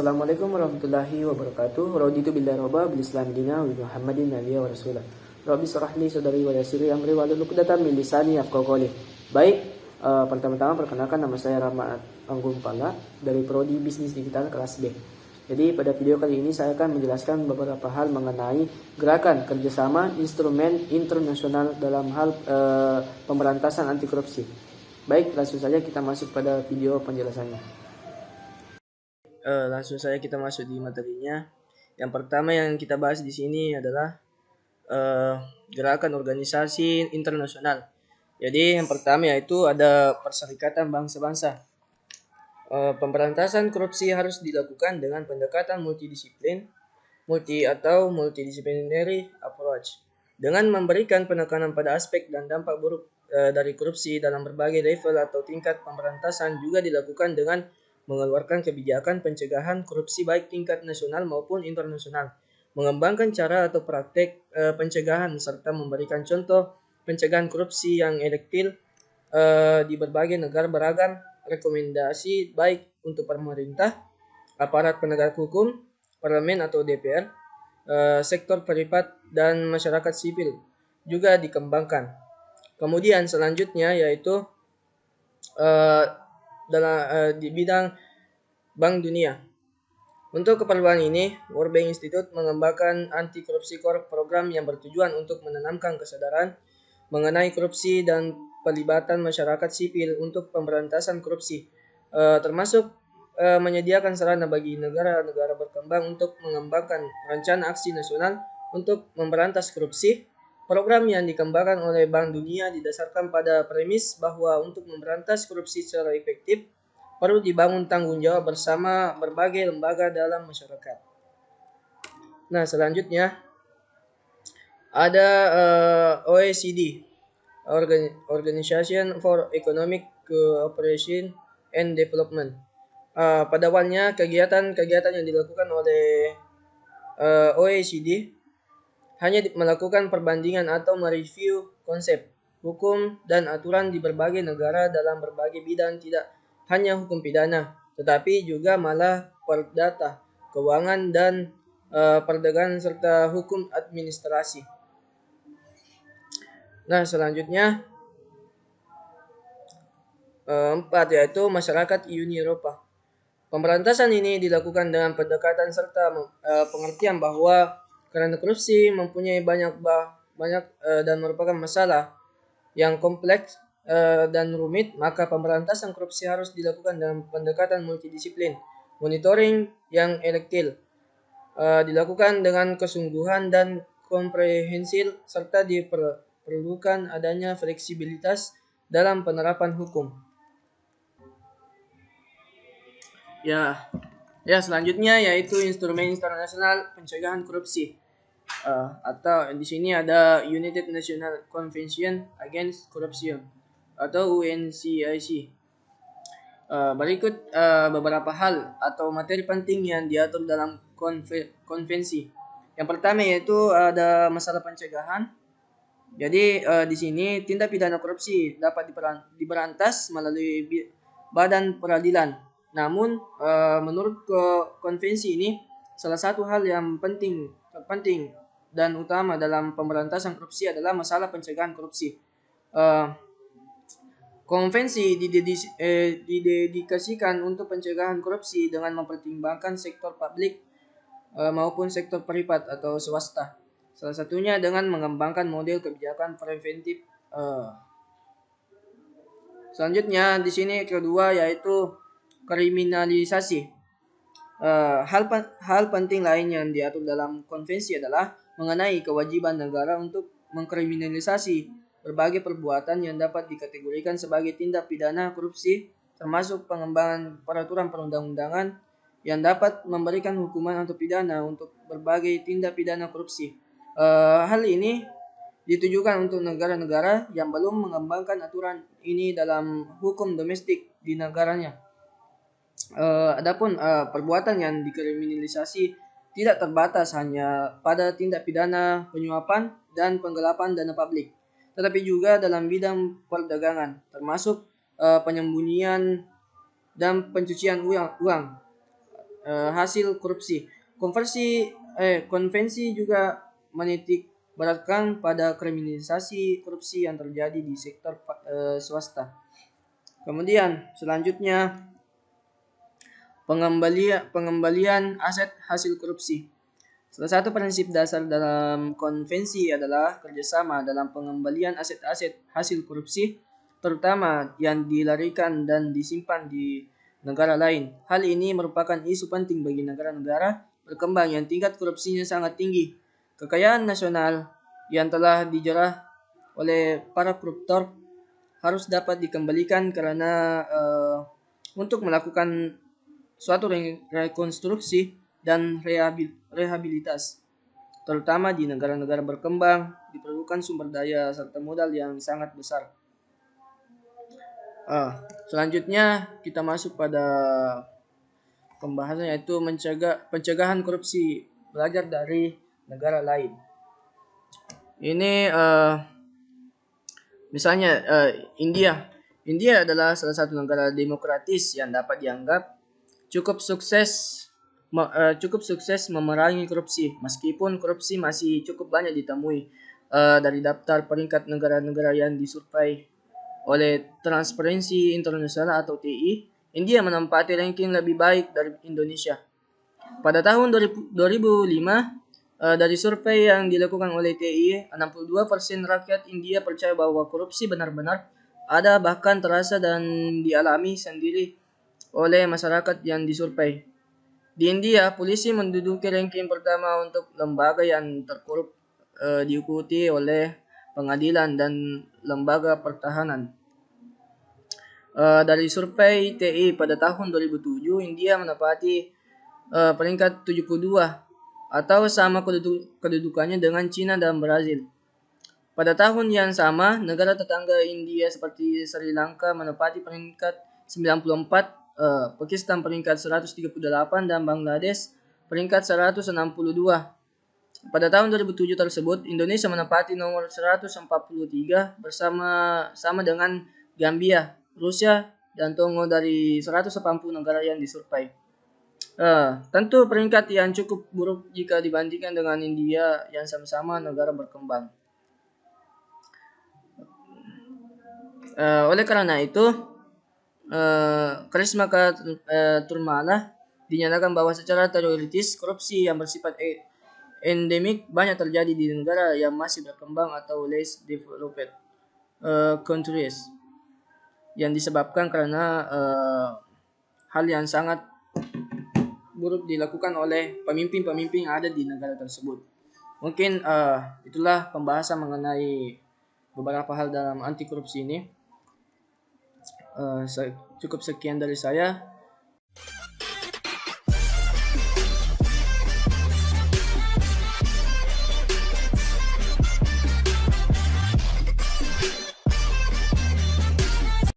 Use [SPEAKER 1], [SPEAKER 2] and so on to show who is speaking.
[SPEAKER 1] Assalamualaikum warahmatullahi wabarakatuh. Raditu billahi robba bil islam dina wa Muhammadin nabiyya wa rasulah. Rabbi shrah li sadri wa yassir li amri wahlul 'uqdatam min lisani yafqahu qawli. Baik, pertama-tama perkenalkan, nama saya Rahmat Anggun Pala dari Prodi Bisnis Digital kelas B. Jadi pada video kali ini saya akan menjelaskan beberapa hal mengenai gerakan kerjasama instrumen internasional dalam hal pemberantasan anti korupsi. Baik, langsung saja kita masuk pada video penjelasannya. Langsung saja kita masuk di materinya. Yang pertama yang kita bahas di sini adalah gerakan organisasi internasional. Jadi yang pertama yaitu ada Perserikatan Bangsa-Bangsa. Pemberantasan korupsi harus dilakukan dengan pendekatan multidisciplinary approach, dengan memberikan penekanan pada aspek dan dampak buruk dari korupsi dalam berbagai level atau tingkat pemberantasan. Juga dilakukan dengan mengeluarkan kebijakan pencegahan korupsi baik tingkat nasional maupun internasional, mengembangkan cara atau praktek pencegahan serta memberikan contoh pencegahan korupsi yang efektif di berbagai negara beragam rekomendasi baik untuk pemerintah, aparat penegak hukum, parlemen atau DPR, sektor privat dan masyarakat sipil juga dikembangkan. Kemudian selanjutnya yaitu di bidang Bank Dunia. Untuk keperluan ini, World Bank Institute mengembangkan anti korupsi program yang bertujuan untuk menanamkan kesadaran mengenai korupsi dan pelibatan masyarakat sipil untuk pemberantasan korupsi, termasuk menyediakan sarana bagi negara-negara berkembang untuk mengembangkan rencana aksi nasional untuk memberantas korupsi. Program yang dikembangkan oleh Bank Dunia didasarkan pada premis bahwa untuk memberantas korupsi secara efektif perlu dibangun tanggung jawab bersama berbagai lembaga dalam masyarakat. Nah, selanjutnya ada OECD, Organization for Economic Cooperation and Development. Pada awalnya kegiatan yang dilakukan oleh OECD hanya melakukan perbandingan atau mereview konsep, hukum, dan aturan di berbagai negara dalam berbagai bidang, tidak hanya hukum pidana, tetapi juga malah perdata, keuangan, dan perdagangan serta hukum administrasi. Nah, selanjutnya 4 yaitu masyarakat Uni Eropa. Pemberantasan ini dilakukan dengan pendekatan serta pengertian bahwa karena korupsi mempunyai banyak dan merupakan masalah yang kompleks dan rumit, maka pemberantasan korupsi harus dilakukan dengan pendekatan multidisiplin. Monitoring yang efektif dilakukan dengan kesungguhan dan komprehensif, serta diperlukan adanya fleksibilitas dalam penerapan hukum. Ya, selanjutnya yaitu instrumen internasional pencegahan korupsi, atau di sini ada United Nations Convention Against Corruption atau UNCIC. Berikut beberapa hal atau materi penting yang diatur dalam konvensi. Yang pertama yaitu ada masalah pencegahan. Jadi di sini tindak pidana korupsi dapat diberantas melalui badan peradilan. Namun menurut konvensi ini, salah satu hal yang penting dan utama dalam pemberantasan korupsi adalah masalah pencegahan korupsi. Konvensi didedikasikan untuk pencegahan korupsi dengan mempertimbangkan sektor publik maupun sektor privat atau swasta. Salah satunya dengan mengembangkan model kebijakan preventif. Selanjutnya di sini kedua yaitu kriminalisasi. Hal penting lain yang diatur dalam konvensi adalah mengenai kewajiban negara untuk mengkriminalisasi berbagai perbuatan yang dapat dikategorikan sebagai tindak pidana korupsi, termasuk pengembangan peraturan perundang-undangan yang dapat memberikan hukuman atau pidana untuk berbagai tindak pidana korupsi. Hal ini ditujukan untuk negara-negara yang belum mengembangkan aturan ini dalam hukum domestik di negaranya. Adapun perbuatan yang dikriminalisasi tidak terbatas hanya pada tindak pidana penyuapan dan penggelapan dana publik, tetapi juga dalam bidang perdagangan, termasuk penyembunyian dan pencucian uang. hasil korupsi. Konvensi juga menitik beratkan pada kriminalisasi korupsi yang terjadi di sektor swasta. Kemudian selanjutnya pengembalian aset hasil korupsi. Salah satu prinsip dasar dalam konvensi adalah kerjasama dalam pengembalian aset-aset hasil korupsi, terutama yang dilarikan dan disimpan di negara lain. Hal ini merupakan isu penting bagi negara-negara berkembang yang tingkat korupsinya sangat tinggi. Kekayaan nasional yang telah dijarah oleh para koruptor harus dapat dikembalikan karena untuk melakukan suatu rekonstruksi dan rehabilitas, terutama di negara-negara berkembang, diperlukan sumber daya serta modal yang sangat besar. Selanjutnya kita masuk pada pembahasan yaitu pencegahan korupsi, belajar dari negara lain. Ini misalnya India. India adalah salah satu negara demokratis yang dapat dianggap cukup sukses memerangi korupsi, meskipun korupsi masih cukup banyak ditemui. Dari daftar peringkat negara-negara yang disurvei oleh Transparency International atau TI, India menempati ranking lebih baik dari Indonesia. Pada tahun 2005, dari survei yang dilakukan oleh TI, 62% rakyat India percaya bahwa korupsi benar-benar ada, bahkan terasa dan dialami sendiri oleh masyarakat yang disurvei. Di India, polisi menduduki ranking pertama untuk lembaga yang terkorup, diikuti oleh pengadilan dan lembaga pertahanan. Dari survei TI pada tahun 2007, India menempati peringkat 72 atau sama kedudukannya dengan China dan Brazil. Pada tahun yang sama, negara tetangga India seperti Sri Lanka menempati peringkat 94, Pakistan peringkat 138 dan Bangladesh peringkat 162. Pada tahun 2007 tersebut, Indonesia menempati nomor 143 sama dengan Gambia, Rusia, dan Togo dari 180 negara yang disurvei. Tentu peringkat yang cukup buruk jika dibandingkan dengan India yang sama-sama negara berkembang. Oleh karena itu, Karisma Turmala dinyatakan bahwa secara teoritis korupsi yang bersifat endemik banyak terjadi di negara yang masih berkembang atau less developed countries, yang disebabkan karena hal yang sangat buruk dilakukan oleh pemimpin-pemimpin yang ada di negara tersebut. Mungkin itulah pembahasan mengenai beberapa hal dalam anti korupsi ini. Cukup sekian dari saya.